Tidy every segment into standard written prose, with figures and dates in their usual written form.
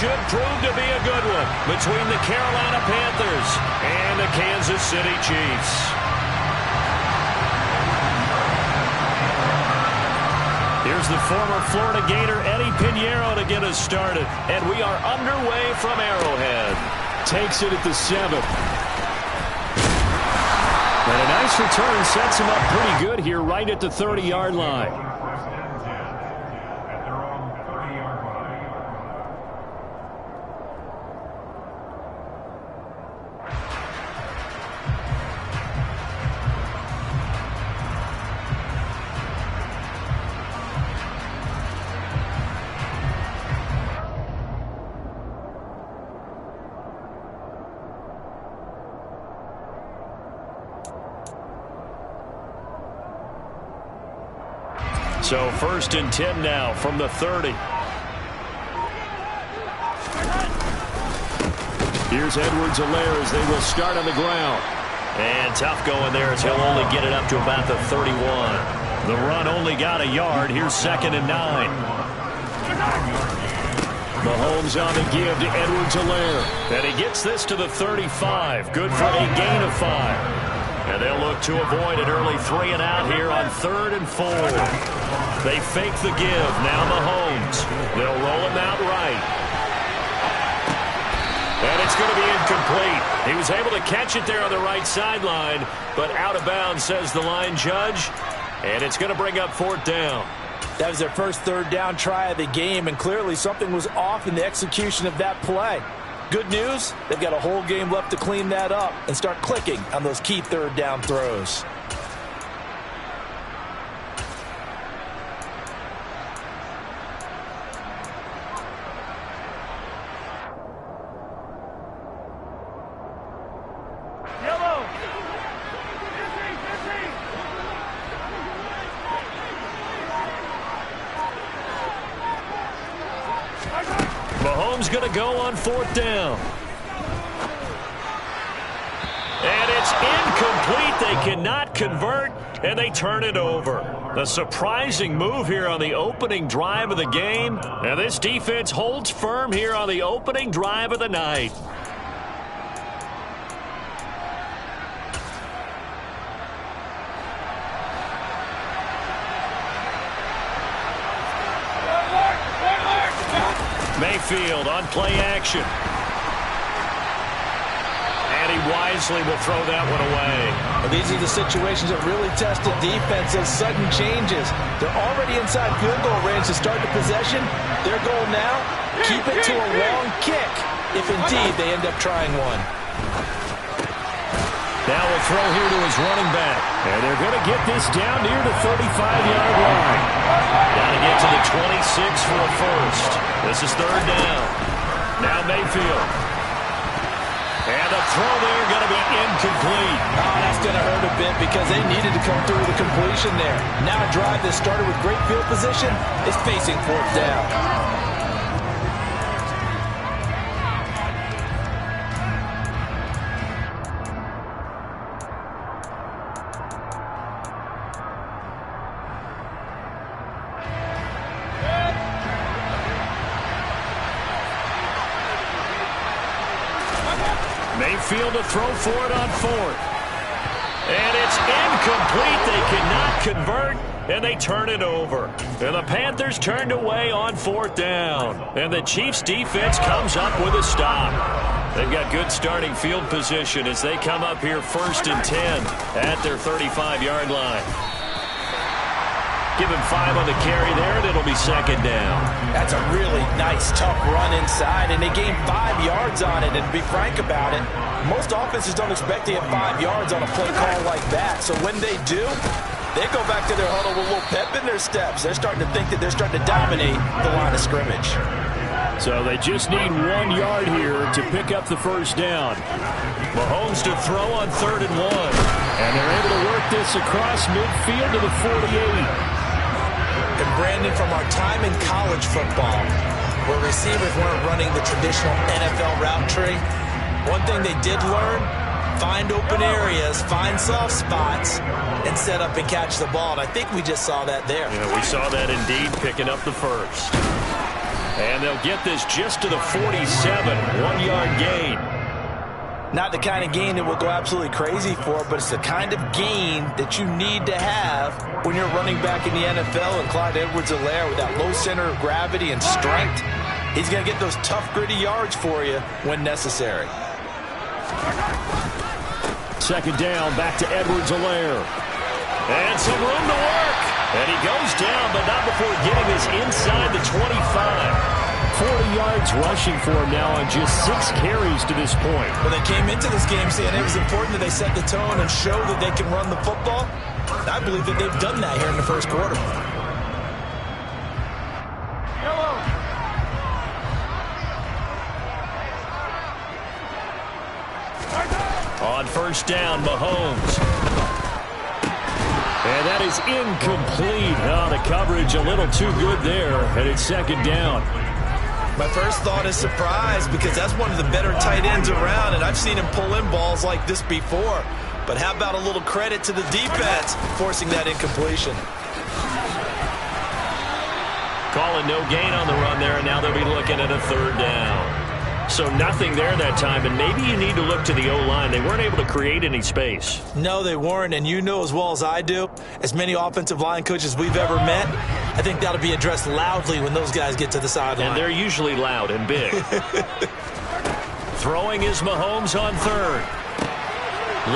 should prove to be a good one between the Carolina Panthers and the Kansas City Chiefs. Here's the former Florida Gator Eddie Pinheiro to get us started. And we are underway from Arrowhead. Takes it at the 7. And a nice return sets him up pretty good here right at the 30-yard line. So 1st and 10 now from the 30. Here's Edwards-Helaire as they will start on the ground. And tough going there as he'll only get it up to about the 31. The run only got a yard. Here's 2nd and 9. Mahomes on the give to Edwards-Helaire. And he gets this to the 35. Good for a gain of 5. And they'll look to avoid an early 3 and out here on 3rd and 4. They fake the give. Now Mahomes. They'll roll him out right. And it's going to be incomplete. He was able to catch it there on the right sideline, but out of bounds, says the line judge. And it's going to bring up 4th down. That was their first 3rd down try of the game, and clearly something was off in the execution of that play. Good news, they've got a whole game left to clean that up and start clicking on those key 3rd down throws. Mahomes going to go on 4th down. And it's incomplete. They cannot convert, and they turn it over. A surprising move here on the opening drive of the game. And this defense holds firm here on the opening drive of the night. Mayfield on play action. And he wisely will throw that one away. Well, these are the situations that really test the defense. Those sudden changes. They're already inside field goal range to start the possession. Their goal now, keep it to a long kick, if indeed they end up trying one. Now we'll throw here to his running back. And they're going to get this down near the 35-yard line. Got to get to the 26 for a first. This is 3rd down. Now Mayfield. And the throw there going to be incomplete. Oh, that's going to hurt a bit because they needed to come through with a completion there. Now a drive that started with great field position is facing 4th down. Mayfield to throw for it on 4th. And it's incomplete. They cannot convert, and they turn it over. And the Panthers turned away on 4th down. And the Chiefs defense comes up with a stop. They've got good starting field position as they come up here 1st and 10 at their 35-yard line. Give him 5 on the carry there, and it'll be 2nd down. That's a really nice, tough run inside, and they gained 5 yards on it. And to be frank about it, most offenses don't expect to get 5 yards on a play call like that. So when they do, they go back to their huddle with a little pep in their steps. They're starting to think that they're starting to dominate the line of scrimmage. So they just need 1 yard here to pick up the 1st down. Mahomes to throw on 3rd and 1. And they're able to work this across midfield to the 48. And Brandon, from our time in college football, where receivers weren't running the traditional NFL route tree, one thing they did learn, find open areas, find soft spots, and set up and catch the ball. And I think we just saw that there. Yeah, we saw that indeed, picking up the 1st. And they'll get this just to the 47, 1-yard gain. Not the kind of gain that will go absolutely crazy for, but it's the kind of gain that you need to have when you're running back in the NFL. And Clyde Edwards-Helaire, with that low center of gravity and strength, he's going to get those tough, gritty yards for you when necessary. Second down, back to Edwards-Helaire. And some room to work. And he goes down, but not before getting this inside the 25. 40 yards rushing for him now on just 6 carries to this point. When they came into this game saying it was important that they set the tone and show that they can run the football, I believe that they've done that here in the first quarter. On first down, Mahomes. And that is incomplete. Oh, the coverage a little too good there, and it's second down. My first thought is surprise, because that's one of the better tight ends around, and I've seen him pull in balls like this before. But how about a little credit to the defense forcing that incompletion? Calling no gain on the run there, and now they'll be looking at a third down. So nothing there that time, and maybe you need to look to the O-line. They weren't able to create any space. No, they weren't, and you know as well as I do, as many offensive line coaches we've ever met, I think that'll be addressed loudly when those guys get to the sideline. And they're usually loud and big. Throwing is Mahomes on third.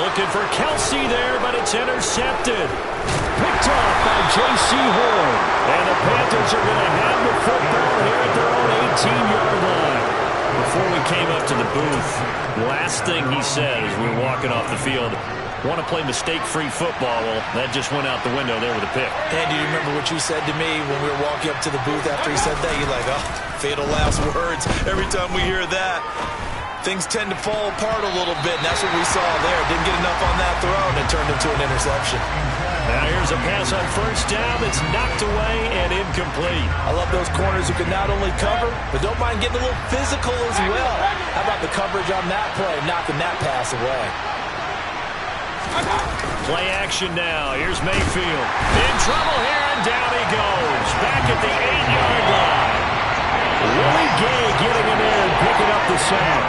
Looking for Kelsey there, but it's intercepted. Picked off by J.C. Horn. And the Panthers are going to have the football here at their own 18-yard line. Before we came up to the booth, last thing he said as we were walking off the field, want to play mistake-free football. Well, that just went out the window there with a pick. And do you remember what you said to me when we were walking up to the booth after he said that? You're like, oh, fatal last words. Every time we hear that, things tend to fall apart a little bit, and that's what we saw there. Didn't get enough on that throw, and it turned into an interception. Now here's a pass on first down that's knocked away and incomplete. I love those corners who can not only cover, but don't mind getting a little physical as well. How about the coverage on that play, knocking that pass away? Play action now. Here's Mayfield. In trouble here, and down he goes. Back at the 8-yard line. Willie Gay getting in there and picking up the sack.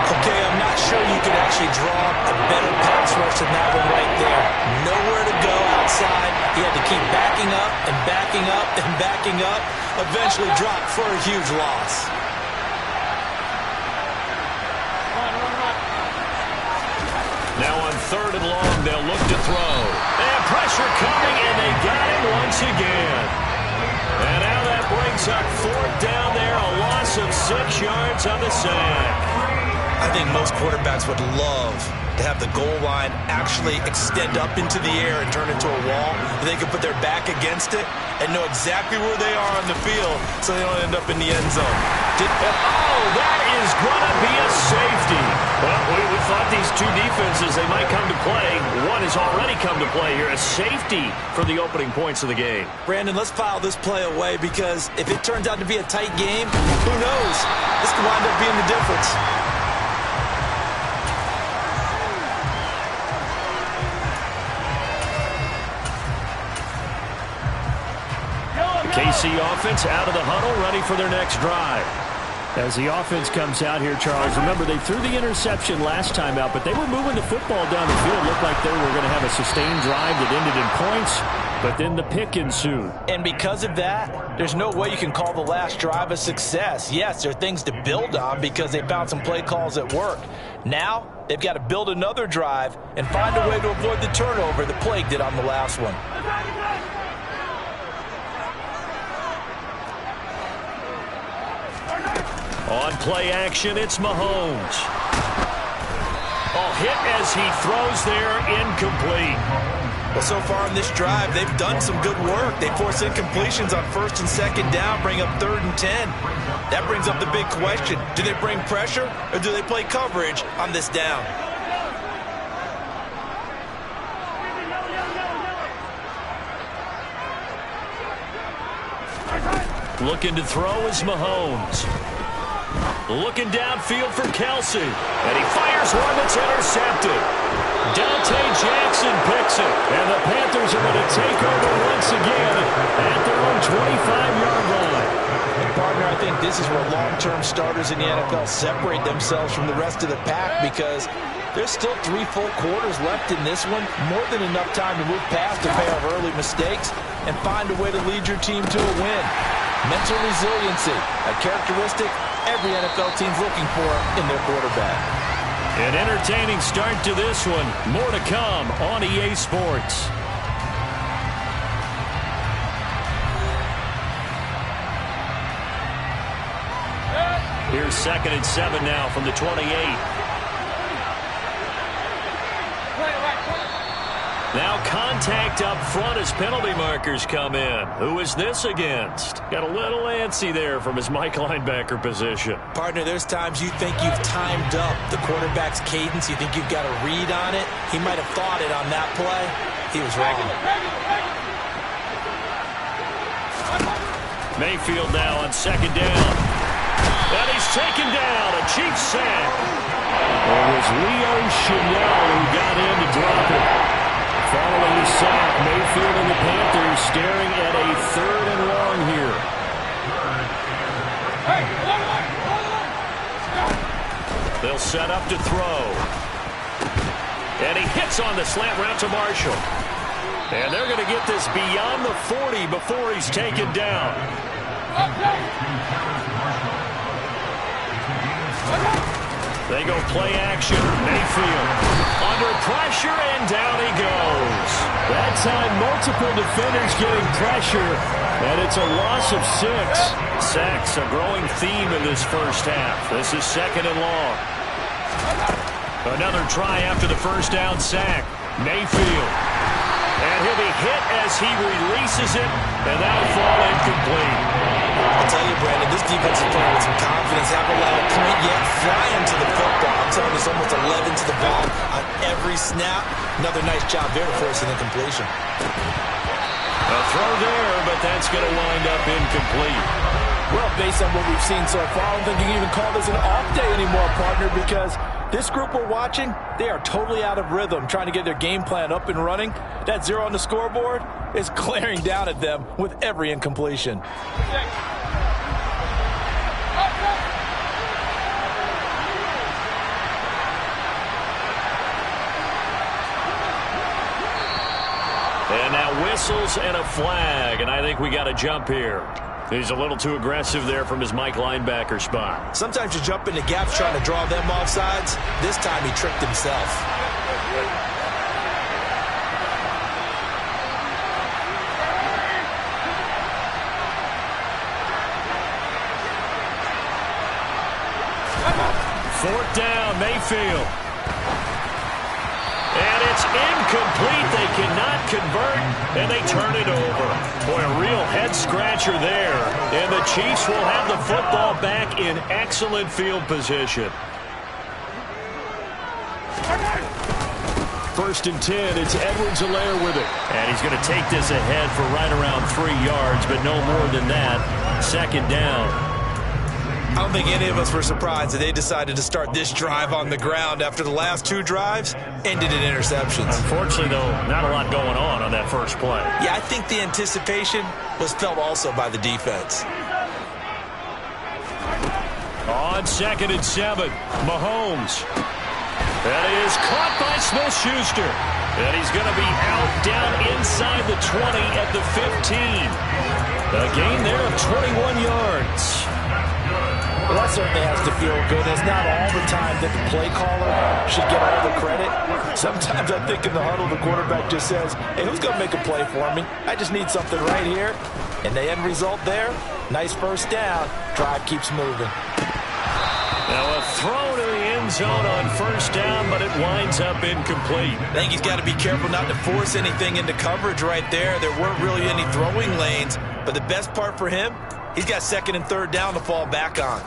Okay, I'm not sure you could actually draw a better pass rush than that one right there. Nowhere to go outside. He had to keep backing up and backing up and backing up. Eventually dropped for a huge loss. Now on third and long, they'll look to throw. And pressure coming, and they got him once again. And now that brings up fourth down there, a loss of 6 yards on the sack. I think most quarterbacks would love to have the goal line actually extend up into the air and turn into a wall. They can put their back against it and know exactly where they are on the field so they don't end up in the end zone. Oh, that is going to be a safety. Well, we thought these two defenses, they might come to play. One has already come to play here, a safety for the opening points of the game. Brandon, let's file this play away, because if it turns out to be a tight game, who knows? This could wind up being the difference. KC offense out of the huddle, ready for their next drive. As the offense comes out here, Charles, remember they threw the interception last time out, but they were moving the football down the field. Looked like they were going to have a sustained drive that ended in points, but then the pick ensued. And because of that, there's no way you can call the last drive a success. Yes, there are things to build on because they found some play calls that work. Now, they've got to build another drive and find a way to avoid the turnover that plagued it on the last one. On play action, it's Mahomes. Oh, hit as he throws there, incomplete. Well, so far in this drive, they've done some good work. They force incompletions on first and second down, bring up 3rd and 10. That brings up the big question. Do they bring pressure, or do they play coverage on this down? Looking to throw is Mahomes. Looking downfield for Kelsey. And he fires one that's intercepted. Dante Jackson picks it. And the Panthers are going to take over once again at their own 25-yard line. And partner, I I think this is where long-term starters in the NFL separate themselves from the rest of the pack, because there's still 3 full quarters left in this one. More than enough time to move past a pair of early mistakes and find a way to lead your team to a win. Mental resiliency, a characteristic every NFL team's looking for in their quarterback. An entertaining start to this one. More to come on EA Sports. Here's 2nd and 7 now from the 28. Now contact up front as penalty markers come in. Who is this against? Got a little antsy there from his Mike linebacker position. Partner, there's times you think you've timed up the quarterback's cadence. You think you've got a read on it. He might have thought it on that play. He was wrong. Mayfield now on 2nd down. And he's taken down. A cheap sack. It was Leo Chenal who got in to drop it. Following the sack, Mayfield and the Panthers staring at a 3rd and long here. They'll set up to throw. And he hits on the slant route to Marshall. And they're going to get this beyond the 40 before he's taken down. They go play action. Mayfield under pressure, and down he goes. That time, multiple defenders getting pressure, and it's a loss of 6. Sacks, a growing theme in this first half. This is 2nd and long. Another try after the first down sack. Mayfield. And he'll be hit as he releases it, and that'll fall incomplete. I'll tell you, Brandon, this defense is playing with some confidence. Haven't allowed a point yet. Flying to the football. I'm telling you, it's almost 11 to the ball on every snap. Another nice job there to force an incompletion. A throw there, but that's going to wind up incomplete. Well, based on what we've seen so far, I don't think you can even call this an off day anymore, partner, because this group we're watching, they are totally out of rhythm, trying to get their game plan up and running. That 0 on the scoreboard is glaring down at them with every incompletion. And now whistles and a flag, and I think we got a jump here. He's a little too aggressive there from his Mike linebacker spot. Sometimes you jump into gaps trying to draw them off sides. This time he tricked himself. Fourth down, Mayfield. And it's incomplete. They cannot convert, and they turn it over. Boy, a real head-scratcher there. And the Chiefs will have the football back in excellent field position. 1st and 10, it's Edwards-Helaire with it. And he's going to take this ahead for right around 3 yards, but no more than that. 2nd down. I don't think any of us were surprised that they decided to start this drive on the ground after the last 2 drives ended in interceptions. Unfortunately, though, not a lot going on that first play. Yeah, I think the anticipation was felt also by the defense. On 2nd and 7, Mahomes. That is caught by Smith-Schuster. And he's going to be out down inside the 20 at the 15. A gain there of 21 yards. Well, that certainly has to feel good. It's not all the time that the play caller should get all the credit. Sometimes I think in the huddle, the quarterback just says, hey, who's going to make a play for me? I just need something right here. And the end result there, nice first down. Drive keeps moving. Now a throw to the end zone on 1st down, but it winds up incomplete. I think he's got to be careful not to force anything into coverage right there. There weren't really any throwing lanes. But the best part for him, he's got 2nd and 3rd down to fall back on.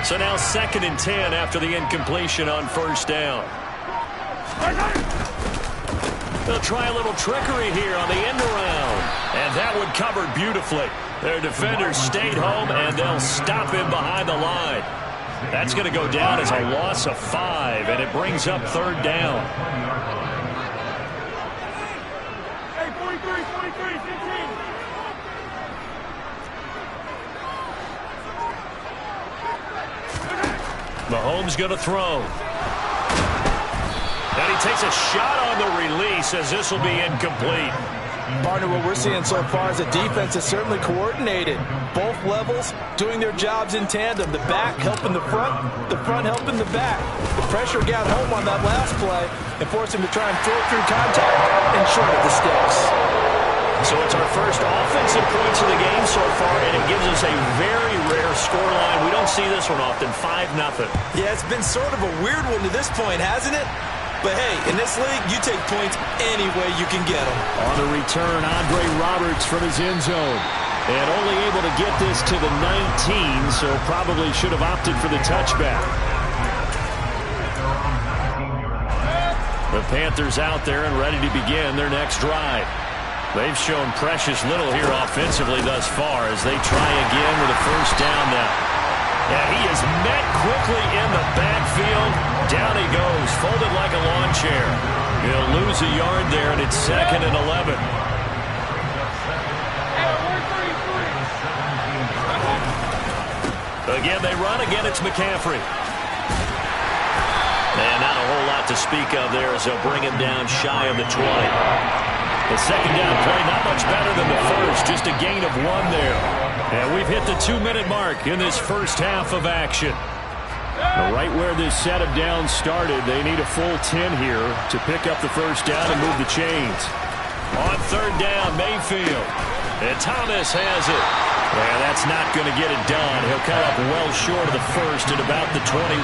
So now 2nd and 10 after the incompletion on 1st down. They'll try a little trickery here on the end around. And that one covered beautifully. Their defenders stayed home, and they'll stop him behind the line. That's going to go down as a loss of 5, and it brings up third down. Hey, 43, 15. Mahomes going to throw. And he takes a shot on the release as this will be incomplete. Partner, what we're seeing so far is the defense is certainly coordinated. Both levels doing their jobs in tandem. The back helping the front helping the back. The pressure got home on that last play and forced him to try and throw through contact and short of the sticks. So it's our first offensive points of the game so far, and it gives us a very rare scoreline. We don't see this one often, 5-0. Yeah, it's been sort of a weird one to this point, hasn't it? But hey, in this league, you take points any way you can get them. On the return, Andre Roberts from his end zone. And only able to get this to the 19, so probably should have opted for the touchback. The Panthers out there and ready to begin their next drive. They've shown precious little here offensively thus far as they try again with a first down now. And he is met quickly in the backfield. Down he goes, folded like a lawn chair. He'll lose a yard there, and it's 2nd and 11. Again, they run. Again, it's McCaffrey. And not a whole lot to speak of there as they'll bring him down shy of the 20. The second down play, not much better than the first, just a gain of 1 there. And we've hit the 2-minute mark in this first half of action. Right where this set of downs started, they need a full 10 here to pick up the first down and move the chains. On third down, Mayfield. And Thomas has it. And that's not going to get it done. He'll come up well short of the first at about the 21.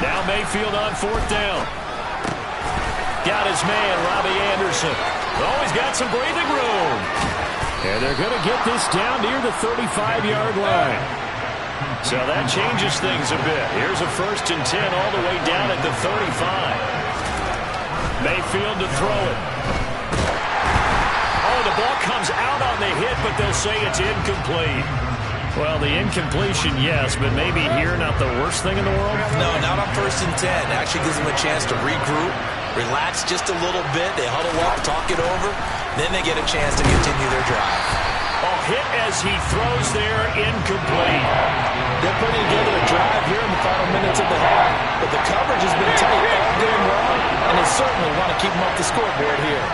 Now Mayfield on fourth down. Got his man, Robbie Anderson. Oh, he's got some breathing room. And they're going to get this down near the 35-yard line. So that changes things a bit. Here's a 1st and 10 all the way down at the 35. Mayfield to throw it. Oh, the ball comes out on the hit, but they'll say it's incomplete. Well, the incompletion, yes, but maybe here not the worst thing in the world? No, not on 1st and 10. Actually gives them a chance to regroup, relax just a little bit. They huddle up, talk it over. Then they get a chance to continue their drive. A hit as he throws there, incomplete. They're putting together a drive here in the final minutes of the half, but the coverage has been tight all game long, and they certainly want to keep them off the scoreboard here.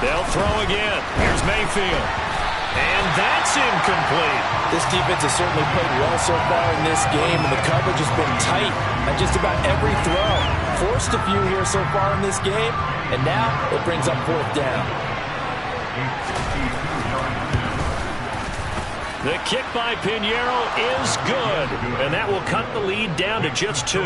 They'll throw again. Here's Mayfield. And that's incomplete. This defense has certainly played well so far in this game, and the coverage has been tight at just about every throw. Forced a few here so far in this game, and now it brings up fourth down. The kick by Pinheiro is good, and that will cut the lead down to just 2.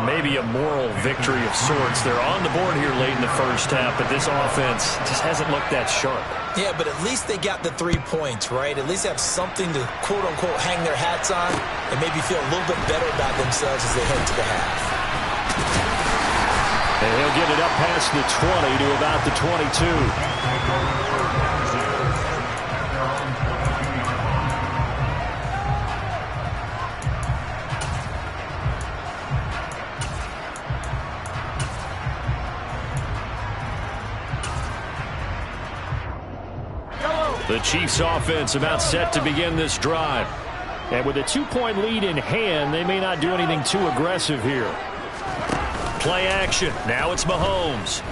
Maybe a moral victory of sorts. They're on the board here late in the first half, but this offense just hasn't looked that sharp. Yeah, but at least they got the 3 points, right? At least have something to, quote-unquote, hang their hats on and maybe feel a little bit better about themselves as they head to the half. And he'll get it up past the 20 to about the 22. The Chiefs offense about set to begin this drive. And with a 2-point lead in hand, they may not do anything too aggressive here. Play action. Now it's Mahomes.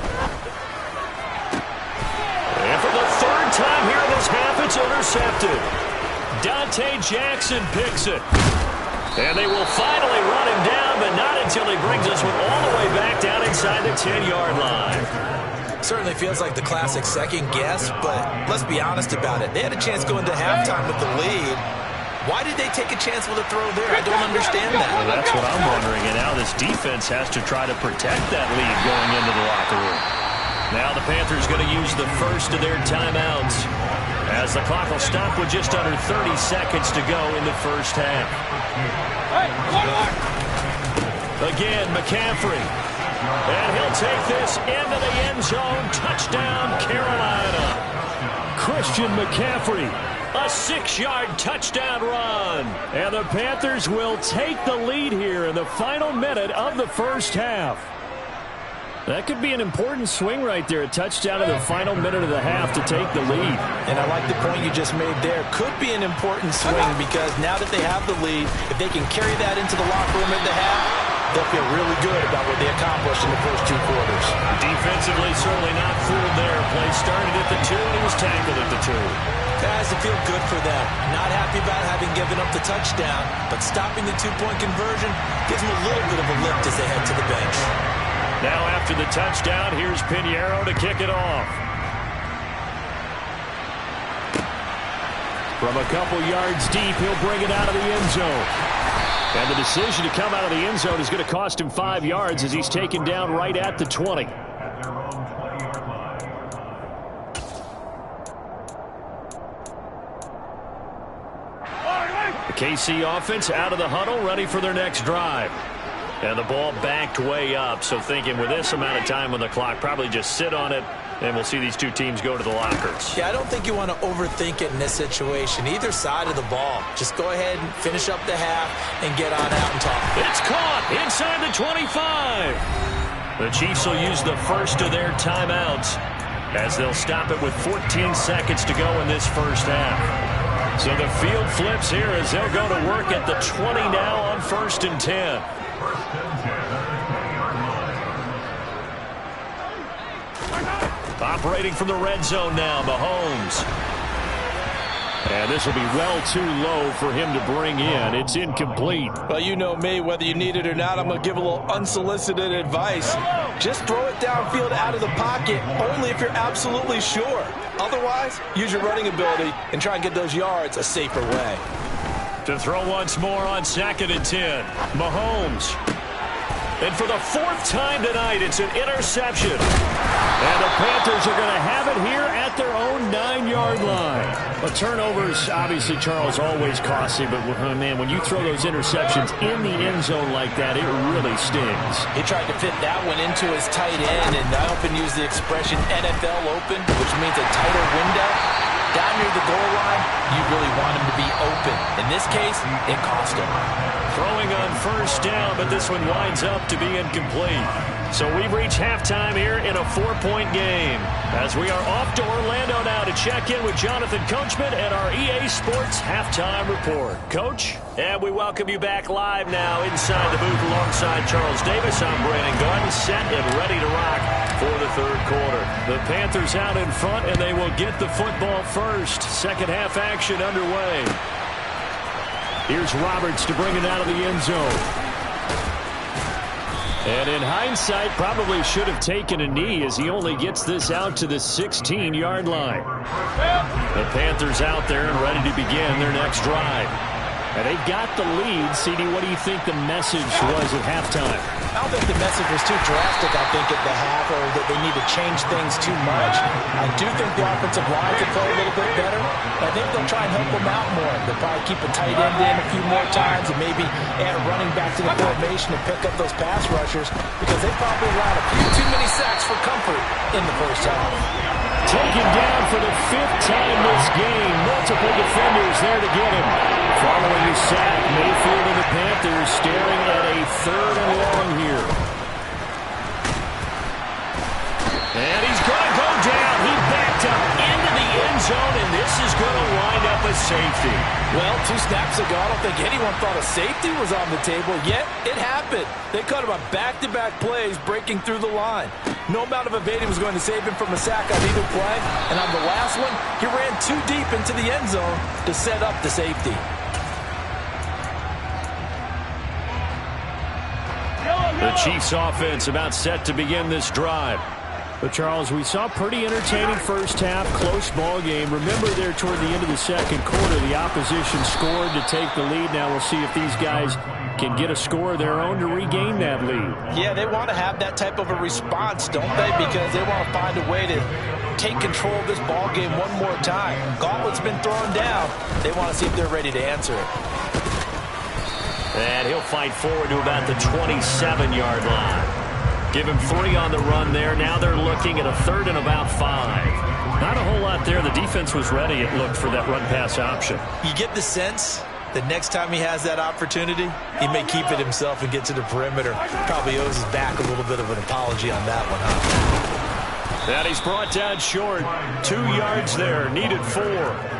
And for the 3rd time here in this half, it's intercepted. Dante Jackson picks it. And they will finally run him down, but not until he brings us all the way back down inside the 10-yard line. Certainly feels like the classic second guess, but let's be honest about it. They had a chance going into halftime with the lead. Why did they take a chance with a throw there? I don't understand that. Well, that's what I'm wondering. And now this defense has to try to protect that lead going into the locker room. Now the Panthers going to use the first of their timeouts as the clock will stop with just under 30 seconds to go in the first half. Hey, one more! Again, McCaffrey. And he'll take this into the end zone. Touchdown, Carolina. Christian McCaffrey. A 6-yard touchdown run. And the Panthers will take the lead here in the final minute of the first half. That could be an important swing right there. A touchdown in the final minute of the half to take the lead. And I like the point you just made there. Could be an important swing because now that they have the lead, if they can carry that into the locker room at the half, they'll feel really good about what they accomplished in the first 2 quarters. Defensively, certainly not fooled there. Play started at the 2, and he was tackled at the 2. Guys, it feel good for them. Not happy about having given up the touchdown, but stopping the 2-point conversion gives them a little bit of a lift as they head to the bench. Now after the touchdown, here's Pinheiro to kick it off. From a couple yards deep, he'll bring it out of the end zone. And the decision to come out of the end zone is going to cost him 5 yards as he's taken down right at the 20. The KC offense out of the huddle, ready for their next drive. And the ball backed way up, so thinking with this amount of time on the clock, probably just sit on it, and we'll see these 2 teams go to the lockers. Yeah, I don't think you want to overthink it in this situation. Either side of the ball. Just go ahead and finish up the half and get on out and talk. It's caught inside the 25. The Chiefs will use the first of their timeouts as they'll stop it with 14 seconds to go in this first half. So the field flips here as they'll go to work at the 20 now on 1st and 10. Operating from the red zone now, Mahomes. And this will be well too low for him to bring in. It's incomplete. Well, you know me, whether you need it or not, I'm going to give a little unsolicited advice. Just throw it downfield out of the pocket, only if you're absolutely sure. Otherwise, use your running ability and try and get those yards a safer way. To throw once more on 2nd and 10. Mahomes. And for the 4th time tonight, it's an interception. And the Panthers are going to have it here at their own 9-yard line. But turnovers, obviously, Charles, always costly. But, man, when you throw those interceptions in the end zone like that, it really stings. He tried to fit that one into his tight end, and I often use the expression NFL open, which means a tighter window. Down near the goal line, you really want him to be open. In this case, it cost him. Throwing on 1st down, but this one winds up to be incomplete. So we've reached halftime here in a 4-point game. As we are off to Orlando now to check in with Jonathan Coachman and our EA Sports Halftime Report. Coach, and we welcome you back live now inside the booth alongside Charles Davis. I'm Brandon Gordon, set and ready to rock for the 3rd quarter. The Panthers out in front, and they will get the football first. Second half action underway. Here's Roberts to bring it out of the end zone. And in hindsight, probably should have taken a knee as he only gets this out to the 16-yard line. The Panthers out there and ready to begin their next drive. And they've got the lead. CD, what do you think the message was at halftime? I don't think the message was too drastic, I think, at the half, or that they need to change things too much. I do think the offensive line could play a little bit better. I think they'll try and help them out more. They'll probably keep a tight end in a few more times and maybe add a running back to the formation and pick up those pass rushers because they probably allowed a few too many sacks for comfort in the first half. Taken down for the 5th time this game. Multiple defenders there to get him. Following the sack, Mayfield and the Panthers staring at a 3rd and long here. And he's going to go down. He backed up into the end zone, and this is going to wind up a safety. Well, 2 snaps ago, I don't think anyone thought a safety was on the table, yet it happened. They caught him on back-to-back plays breaking through the line. No amount of evading was going to save him from a sack on either play, and on the last one, he ran too deep into the end zone to set up the safety. The Chiefs offense about set to begin this drive. But, Charles, we saw a pretty entertaining first half, close ball game. Remember there toward the end of the 2nd quarter, the opposition scored to take the lead. Now we'll see if these guys can get a score of their own to regain that lead. Yeah, they want to have that type of a response, don't they? Because they want to find a way to take control of this ball game one more time. Gauntlet's been thrown down. They want to see if they're ready to answer it. And he'll fight forward to about the 27-yard line. Give him 3 on the run there. Now they're looking at a 3rd and about 5. Not a whole lot there. The defense was ready, it looked, for that run-pass option. You get the sense that next time he has that opportunity, he may keep it himself and get to the perimeter. Probably owes his back a little bit of an apology on that one, huh? And he's brought down short. 2 yards there. Needed 4.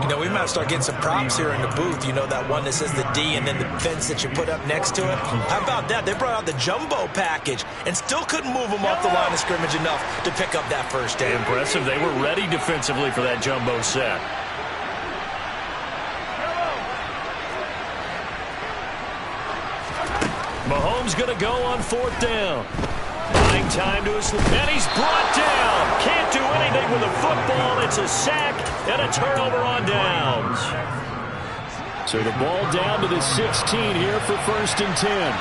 You know, we might start getting some props here in the booth. You know, that one that says the D and then the fence that you put up next to it? How about that? They brought out the jumbo package and still couldn't move them off the line of scrimmage enough to pick up that first down. Impressive. They were ready defensively for that jumbo set. Mahomes going to go on 4th down. Buying time to his, and he's brought down. Can't do anything with the football. It's a sack and a turnover on downs. So the ball down to the 16 here for 1st and 10.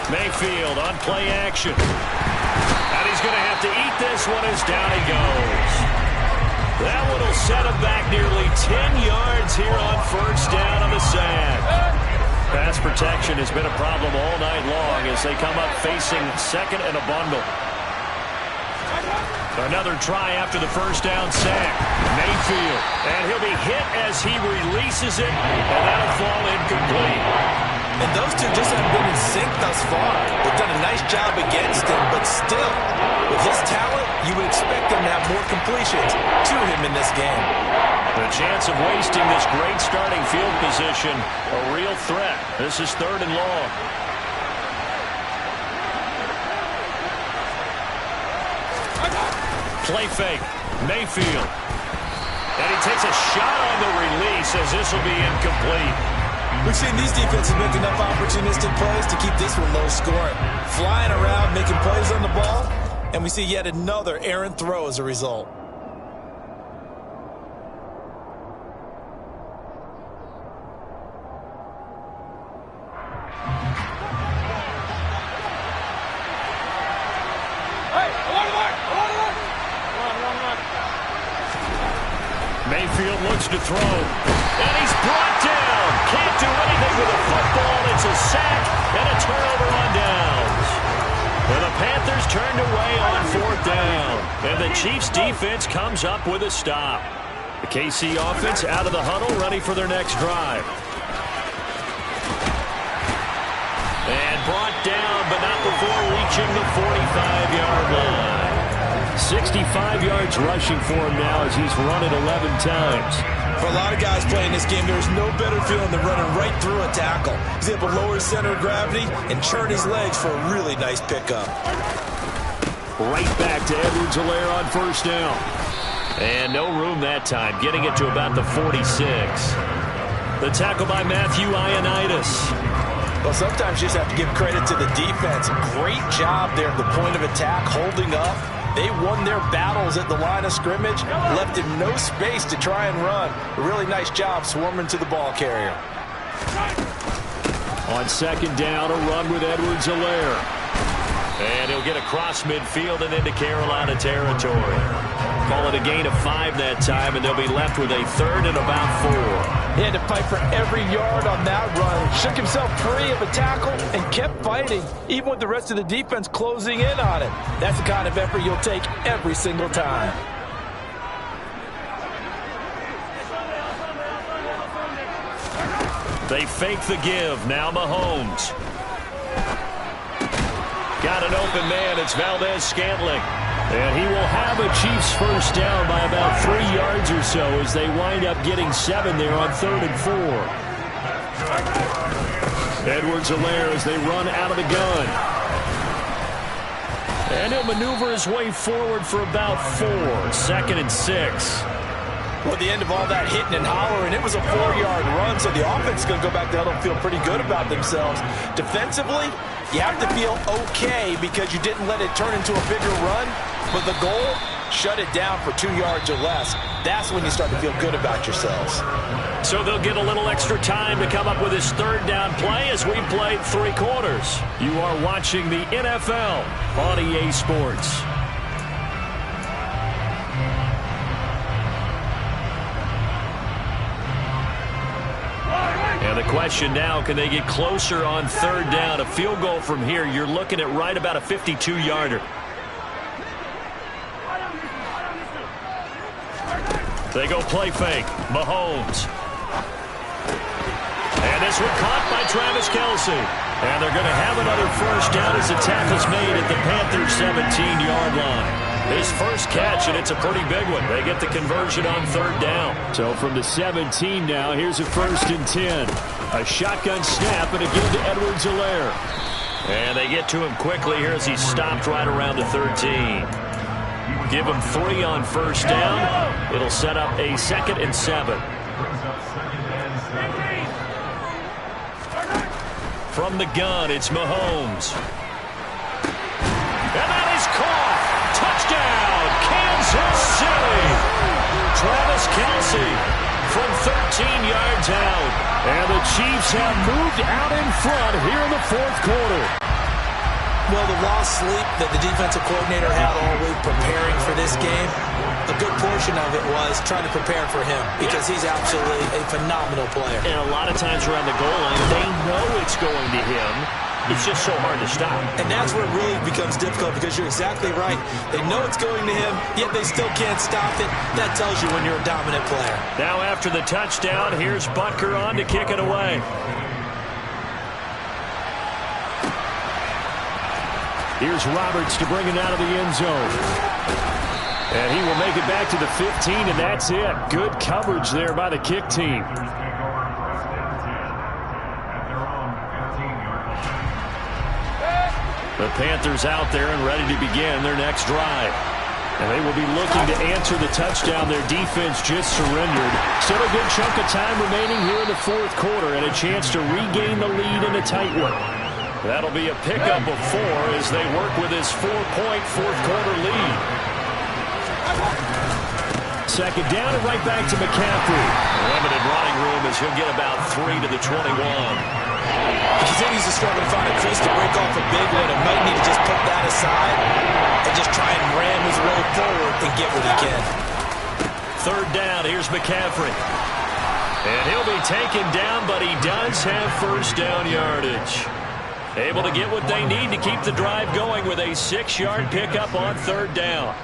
Mayfield on play action. And he's going to have to eat this one as down he goes. That one will set him back nearly 10 yards here on 1st down on the sack. Pass protection has been a problem all night long as they come up facing 2nd and a bundle. Another try after the 1st down sack. Mayfield. And he'll be hit as he releases it, and that'll fall incomplete. And those two just haven't been in sync thus far. They've done a nice job against him, but still, with his talent, you would expect him to have more completions to him in this game. The chance of wasting this great starting field position, a real threat. This is 3rd and long. Play fake. Mayfield. And he takes a shot on the release as this will be incomplete. We've seen these defenses make enough opportunistic plays to keep this one low scoring. Flying around, making plays on the ball, and we see yet another errant throw as a result. Mayfield looks to throw, and he's brought down. Can't do anything with a football. It's a sack and a turnover on downs. And the Panthers turned away on 4th down. And the Chiefs defense comes up with a stop. The KC offense out of the huddle, ready for their next drive. And brought down, but not before reaching the 45-yard line. 65 yards rushing for him now as he's run it 11 times. For a lot of guys playing this game, there's no better feeling than running right through a tackle. He's able to lower his center of gravity and churn his legs for a really nice pickup. Right back to Edwards-Helaire on 1st down. And no room that time, getting it to about the 46. The tackle by Matthew Ioannidis. Well, sometimes you just have to give credit to the defense. Great job there at the point of attack, holding up. They won their battles at the line of scrimmage, left him no space to try and run. A really nice job swarming to the ball carrier. On 2nd down, a run with Edwards-Helaire. And he'll get across midfield and into Carolina territory. Call it a gain of 5 that time, and they'll be left with a 3rd and about 4. He had to fight for every yard on that run. Shook himself free of a tackle and kept fighting, even with the rest of the defense closing in on it. That's the kind of effort you'll take every single time. They fake the give. Now Mahomes. Got an open man. It's Valdez-Scantling. And he will have a Chiefs 1st down by about 3 yards or so as they wind up getting 7 there on 3rd and 4. Edwards-Helaire as they run out of the gun. And he'll maneuver his way forward for about 4. 2nd and 6. Well, at the end of all that hitting and hollering, it was a 4-yard run, so the offense is going to go back to huddle and feel pretty good about themselves. Defensively, you have to feel okay because you didn't let it turn into a bigger run, but the goal, shut it down for 2 yards or less. That's when you start to feel good about yourselves. So they'll get a little extra time to come up with his 3rd down play as we played 3 quarters. You are watching the NFL on EA Sports. And the question now, can they get closer on third down? A field goal from here, you're looking at right about a 52-yarder. They go play fake. Mahomes. And this one caught by Travis Kelce. And they're going to have another first down as the tackle's made at the Panthers' 17-yard line. His first catch, and it's a pretty big one. They get the conversion on third down. So from the 17 now, here's a 1st and 10. A shotgun snap and a give to Edwards-Helaire. And they get to him quickly here as he's stopped right around the 13. Give him 3 on first down. It'll set up a 2nd and 7. From the gun, it's Mahomes. And that is caught. Touchdown, Kansas City. Travis Kelce from 13 yards out. And the Chiefs have moved out in front here in the 4th quarter. Well, the lost sleep that the defensive coordinator had all week preparing for this game, a good portion of it was trying to prepare for him because he's absolutely a phenomenal player. And a lot of times around the goal line, they know it's going to him. It's just so hard to stop. And that's where it really becomes difficult because you're exactly right. They know it's going to him, yet they still can't stop it. That tells you when you're a dominant player. Now after the touchdown, here's Butker on to kick it away. Here's Roberts to bring it out of the end zone. And he will make it back to the 15, and that's it. Good coverage there by the kick team. The Panthers out there and ready to begin their next drive. And they will be looking to answer the touchdown their defense just surrendered. Still a good chunk of time remaining here in the 4th quarter and a chance to regain the lead in a tight one. That'll be a pickup of 4 as they work with his 4-point 4th quarter lead. 2nd down and right back to McCaffrey. Limited running room as he'll get about 3 to the 21. He continues to struggle to find a crease to break off a big one and might need to just put that aside and just try and ram his way forward and get what he can. 3rd down, here's McCaffrey. And he'll be taken down, but he does have first down yardage. Able to get what they need to keep the drive going with a 6-yard pickup on 3rd down.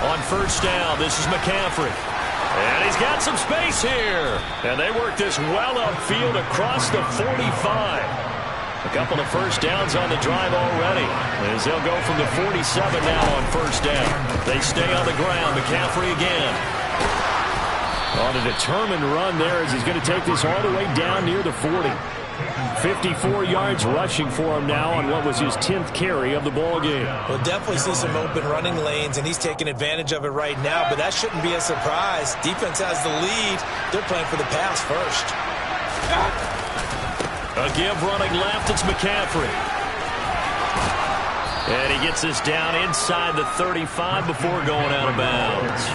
On first down, this is McCaffrey. And he's got some space here. And they work this well upfield across the 45. A couple of first downs on the drive already. As they'll go from the 47 now on first down. They stay on the ground. McCaffrey again. On a determined run there as he's going to take this all the way down near the 40. 54 yards rushing for him now on what was his 10th carry of the ball game. We'll definitely see some open running lanes, and he's taking advantage of it right now, but that shouldn't be a surprise. Defense has the lead. They're playing for the pass first. A give running left, it's McCaffrey. And he gets this down inside the 35 before going out of bounds.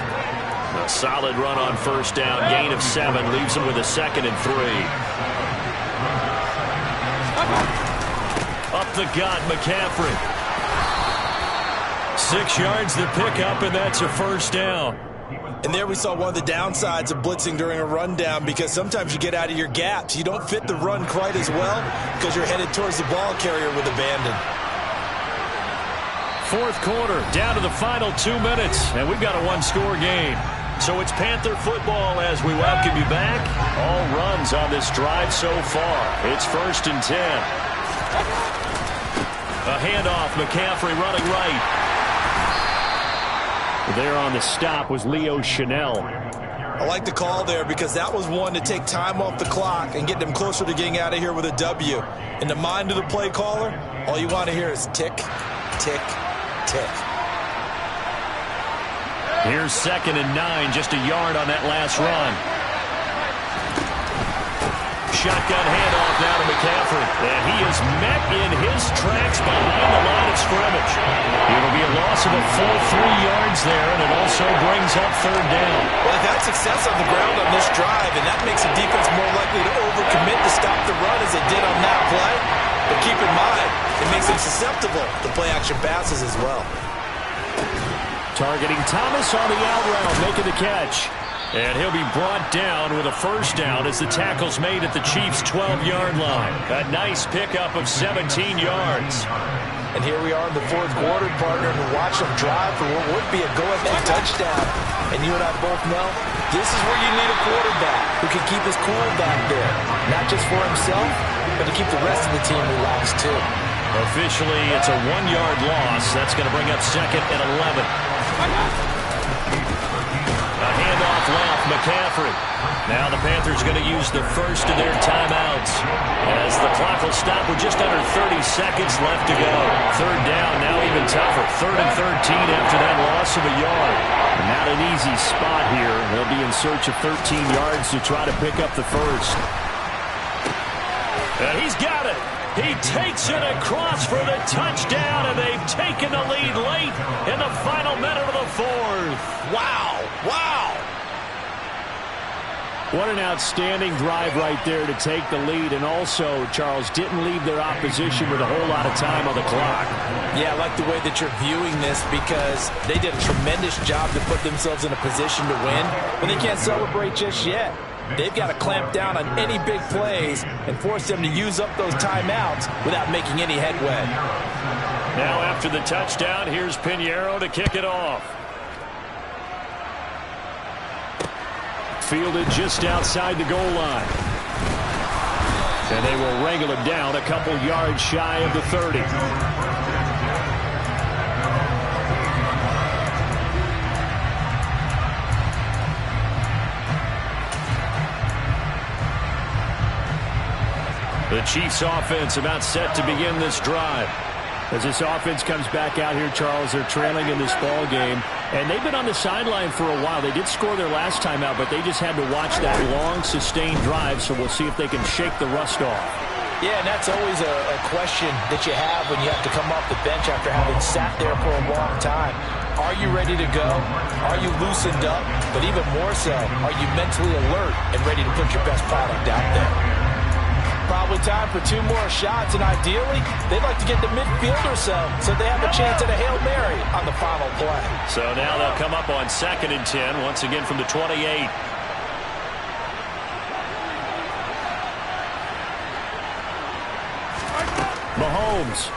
A solid run on first down, gain of 7, leaves him with a 2nd and 3. Up the gut, McCaffrey. 6 yards the pickup, and that's a first down. And there we saw one of the downsides of blitzing during a rundown because sometimes you get out of your gaps. You don't fit the run quite as well because you're headed towards the ball carrier with abandon. 4th quarter, down to the final 2 minutes, and we've got a 1-score game. So it's Panther football as we welcome you back. All runs on this drive so far. It's 1st and 10. A handoff, McCaffrey running right. There on the stop was Leo Chanel. I like the call there because that was one to take time off the clock and get them closer to getting out of here with a W. In the mind of the play caller, all you want to hear is tick, tick, tick. Here's 2nd and 9, just a yard on that last run. Shotgun handoff now to McCaffrey. And he is met in his tracks behind the line of scrimmage. It'll be a loss of a full 3 yards there, and it also brings up 3rd down. Well, they've had success on the ground on this drive, and that makes the defense more likely to overcommit to stop the run as they did on that play. But keep in mind, it makes them susceptible to play-action passes as well. Targeting Thomas on the out route, making the catch. And he'll be brought down with a first down as the tackle's made at the Chiefs' 12-yard line. A nice pickup of 17 yards. And here we are in the fourth quarter, partner, and watch them drive for what would be a go-ahead touchdown. And you and I both know this is where you need a quarterback who can keep his cool back there. Not just for himself, but to keep the rest of the team relaxed, too. Officially, it's a 1-yard loss. That's going to bring up second and 11. A handoff left, McCaffrey. Now the Panthers going to use the first of their timeouts as the clock will stop with just under 30 seconds left to go. Third down, now even tougher. 3rd and 13 after that loss of a yard. Not an easy spot here. They'll be in search of 13 yards to try to pick up the first. And he's got it. He takes it across for the touchdown, and they've taken the lead late in the final minute of the fourth. Wow. Wow. What an outstanding drive right there to take the lead, and also, Charles, didn't leave their opposition with a whole lot of time on the clock. Yeah, I like the way that you're viewing this because they did a tremendous job to put themselves in a position to win, but they can't celebrate just yet. They've got to clamp down on any big plays and force them to use up those timeouts without making any headway. Now after the touchdown, here's Pinheiro to kick it off. Fielded just outside the goal line. And they will wrangle him down a couple yards shy of the 30. The Chiefs offense about set to begin this drive. As this offense comes back out here, Charles, they're trailing in this ball game. And they've been on the sideline for a while. They did score their last time out, but they just had to watch that long, sustained drive, so we'll see if they can shake the rust off. Yeah, and that's always a question that you have when you have to come off the bench after having sat there for a long time. Are you ready to go? Are you loosened up? But even more so, are you mentally alert and ready to put your best product out there? Probably time for 2 more shots, and ideally, they'd like to get to midfield or so they have a chance at a Hail Mary on the final play. So now they'll come up on 2nd and 10, once again from the 28. Mahomes.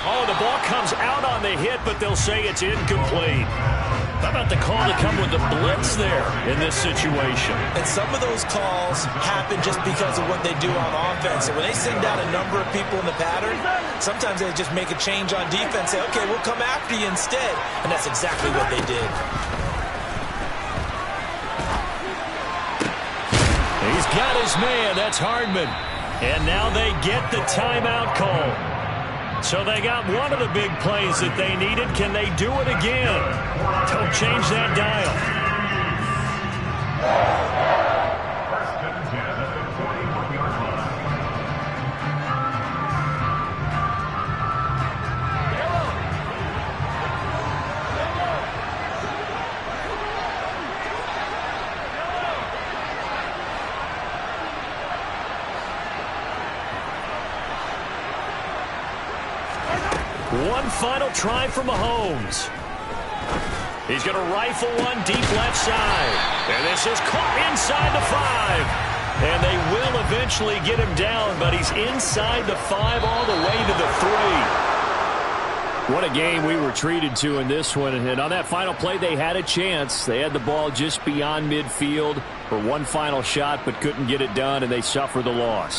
Oh, the ball comes out on the hit, but they'll say it's incomplete. How about the call to come with the blitz there in this situation? And some of those calls happen just because of what they do on offense. And when they send out a number of people in the pattern, sometimes they just make a change on defense, say, okay, we'll come after you instead. And that's exactly what they did. He's got his man. That's Hardman. And now they get the timeout call. So they got one of the big plays that they needed. Can they do it again? Don't change that dial. First and 10 at the 41-yard line. One final try for Mahomes. He's going to rifle one deep left side. And this is caught inside the 5. And they will eventually get him down, but he's inside the 5 all the way to the 3. What a game we were treated to in this one. And on that final play, they had a chance. They had the ball just beyond midfield for one final shot, but couldn't get it done, and they suffer the loss.